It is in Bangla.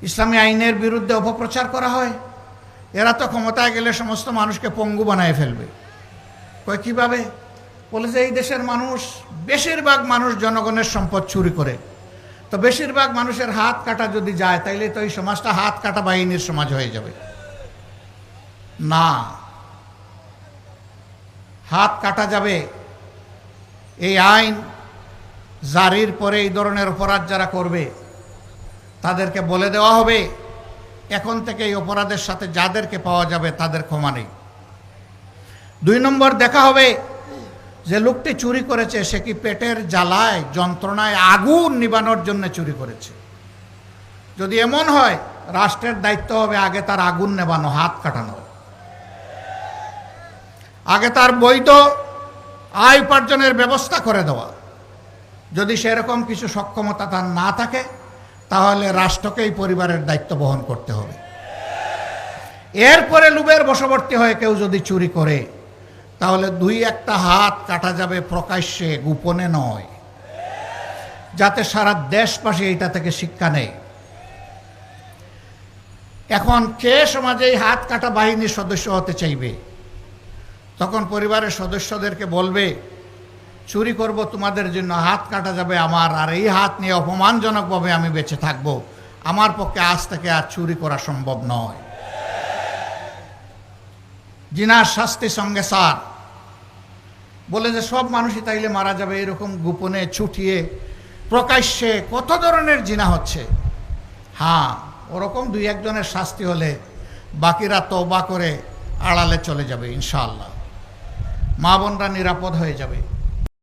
ইসলামী আইনের বিরুদ্ধে অপপ্রচার করা হয়। এরা তো ক্ষমতায় গেলে সমস্ত মানুষকে পঙ্গু বানায় ফেলবে। কয় কীভাবে? বলে যে এই দেশের মানুষ, বেশিরভাগ মানুষ জনগণের সম্পদ চুরি করে, তো বেশিরভাগ মানুষের হাত কাটা যদি যায় তাইলে তো এই সমাজটা হাত কাটা বাহিনীর সমাজ হয়ে যাবে। না, হাত কাটা যাবে। এই আইন জারির পরে এই ধরনের অপরাধ যারা করবে তাদেরকে বলে দেওয়া হবে এখন থেকে এই অপরাধের সাথে যাদেরকে পাওয়া যাবে তাদের ক্ষমা নেই। 2 নম্বর দেখা হবে যে লোকটি চুরি করেছে সে কি পেটের জ্বালায় যন্ত্রণায় আগুন নিবানোর জন্য চুরি করেছে। যদি এমন হয় রাষ্ট্রের দায়িত্ব হবে আগে তার আগুন নেবানো, হাত কাটানো, আগে তার বৈধ আয় উপার্জনের ব্যবস্থা করে দেওয়া। যদি সেরকম কিছু সক্ষমতা তার না থাকে তাহলে রাষ্ট্রকেই পরিবারের দায়িত্ব বহন করতে হবে। এরপরে লোভের বশবর্তী হয়ে কেউ যদি চুরি করে তাহলে 2-1টা হাত কাটা যাবে, প্রকাশ্যে, গোপনে নয়, যাতে সারা দেশবাসী এইটা থেকে শিক্ষা নেয়। এখন কে সমাজে এই হাত কাটা বাহিনীর সদস্য হতে চাইবে? তখন পরিবারের সদস্যদেরকে বলবে চুরি করব তোমাদের জন্য, হাত কাটা যাবে আমার, আর এই হাত নিয়ে অপমানজনকভাবে আমি বেঁচে থাকব। আমার পক্ষে আজ থেকে আর চুরি করা সম্ভব নয়। জিনার শাস্তি সঙ্গে সার। বলে যে সব মানুষই তাইলে মারা যাবে, এরকম গোপনে ছুটিয়ে প্রকাশ্যে কত ধরনের জিনা হচ্ছে। হ্যাঁ, ওরকম 2-1 জনের শাস্তি হলে বাকিরা তওবা করে আড়ালে চলে যাবে ইনশাআল্লাহ। মা বোনরা নিরাপদ হয়ে যাবে।